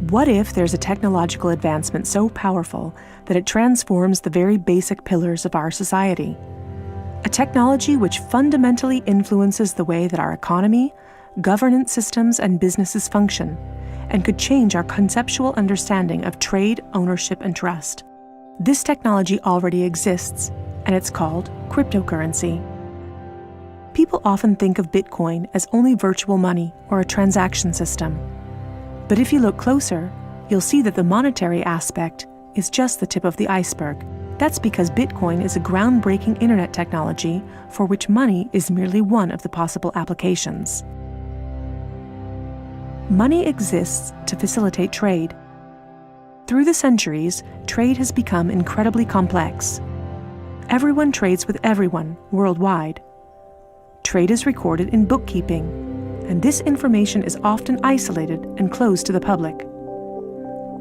What if there's a technological advancement so powerful that it transforms the very basic pillars of our society? A technology which fundamentally influences the way that our economy, governance systems, and businesses function, and could change our conceptual understanding of trade, ownership, and trust. This technology already exists, and it's called cryptocurrency. People often think of Bitcoin as only virtual money or a transaction system. But if you look closer, you'll see that the monetary aspect is just the tip of the iceberg. That's because Bitcoin is a groundbreaking internet technology for which money is merely one of the possible applications. Money exists to facilitate trade. Through the centuries, trade has become incredibly complex. Everyone trades with everyone worldwide. Trade is recorded in bookkeeping, and this information is often isolated and closed to the public.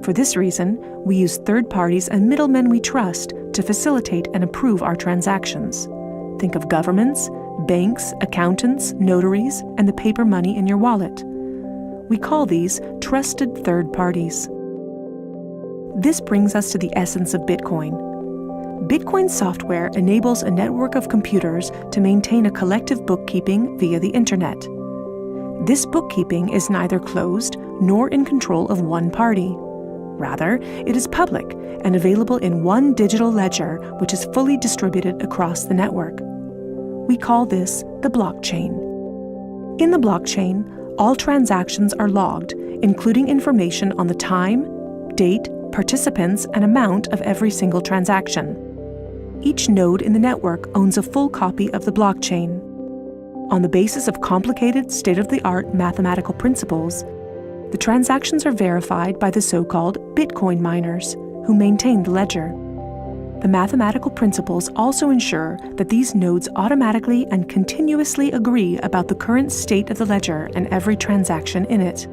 For this reason, we use third parties and middlemen we trust to facilitate and approve our transactions. Think of governments, banks, accountants, notaries, and the paper money in your wallet. We call these trusted third parties. This brings us to the essence of Bitcoin. Bitcoin software enables a network of computers to maintain a collective bookkeeping via the internet. This bookkeeping is neither closed nor in control of one party. Rather, it is public and available in one digital ledger which is fully distributed across the network. We call this the blockchain. In the blockchain, all transactions are logged, including information on the time, date, participants, and amount of every single transaction. Each node in the network owns a full copy of the blockchain. On the basis of complicated, state-of-the-art mathematical principles, the transactions are verified by the so-called Bitcoin miners, who maintain the ledger. The mathematical principles also ensure that these nodes automatically and continuously agree about the current state of the ledger and every transaction in it.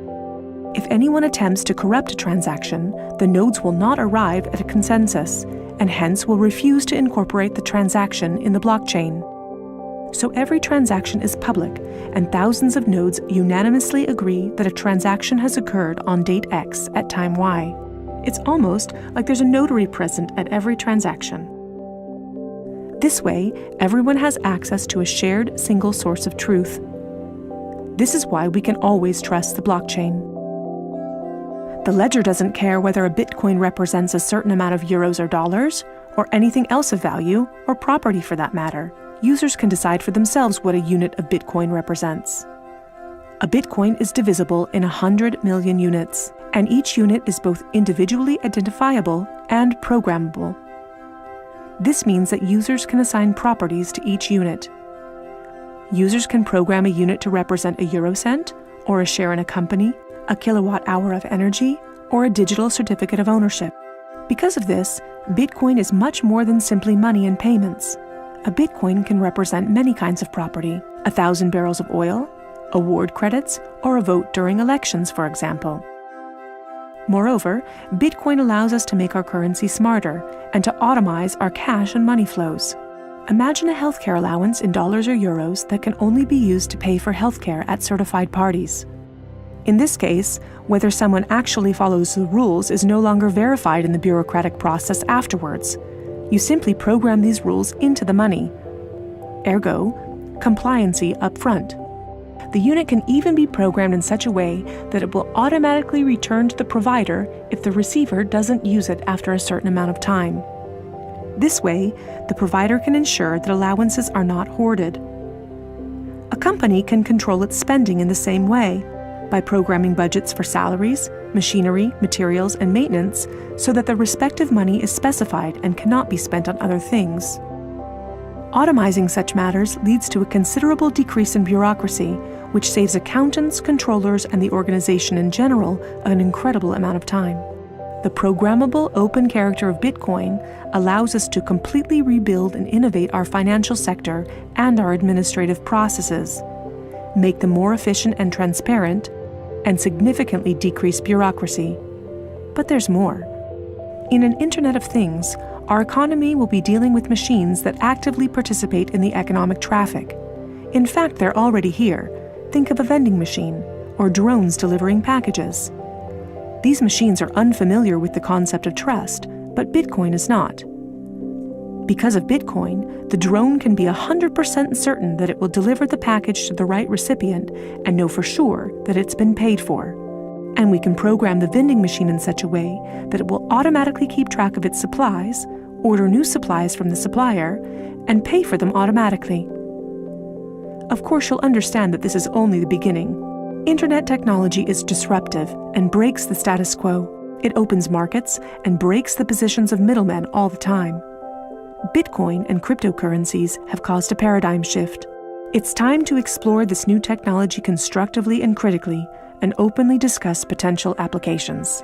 If anyone attempts to corrupt a transaction, the nodes will not arrive at a consensus, and hence will refuse to incorporate the transaction in the blockchain. So every transaction is public, and thousands of nodes unanimously agree that a transaction has occurred on date X at time Y. It's almost like there's a notary present at every transaction. This way, everyone has access to a shared single source of truth. This is why we can always trust the blockchain. The ledger doesn't care whether a Bitcoin represents a certain amount of euros or dollars, or anything else of value, or property for that matter. Users can decide for themselves what a unit of Bitcoin represents. A Bitcoin is divisible in 100 million units, and each unit is both individually identifiable and programmable. This means that users can assign properties to each unit. Users can program a unit to represent a eurocent, or a share in a company, a kilowatt-hour of energy, or a digital certificate of ownership. Because of this, Bitcoin is much more than simply money and payments. A Bitcoin can represent many kinds of property: 1,000 barrels of oil, award credits, or a vote during elections, for example. Moreover, Bitcoin allows us to make our currency smarter and to automize our cash and money flows. Imagine a healthcare allowance in dollars or euros that can only be used to pay for healthcare at certified parties. In this case, whether someone actually follows the rules is no longer verified in the bureaucratic process afterwards. You simply program these rules into the money. Ergo, compliancy up front. The unit can even be programmed in such a way that it will automatically return to the provider if the receiver doesn't use it after a certain amount of time. This way, the provider can ensure that allowances are not hoarded. A company can control its spending in the same way, by programming budgets for salaries, machinery, materials, and maintenance so that the respective money is specified and cannot be spent on other things. Automizing such matters leads to a considerable decrease in bureaucracy, which saves accountants, controllers, and the organization in general an incredible amount of time. The programmable open character of Bitcoin allows us to completely rebuild and innovate our financial sector and our administrative processes, make them more efficient and transparent, and significantly decrease bureaucracy. But there's more. In an Internet of Things, our economy will be dealing with machines that actively participate in the economic traffic. In fact, they're already here. Think of a vending machine, or drones delivering packages. These machines are unfamiliar with the concept of trust, but Bitcoin is not. Because of Bitcoin, the drone can be 100% certain that it will deliver the package to the right recipient and know for sure that it's been paid for. And we can program the vending machine in such a way that it will automatically keep track of its supplies, order new supplies from the supplier, and pay for them automatically. Of course, you'll understand that this is only the beginning. Internet technology is disruptive and breaks the status quo. It opens markets and breaks the positions of middlemen all the time. Bitcoin and cryptocurrencies have caused a paradigm shift. It's time to explore this new technology constructively and critically, and openly discuss potential applications.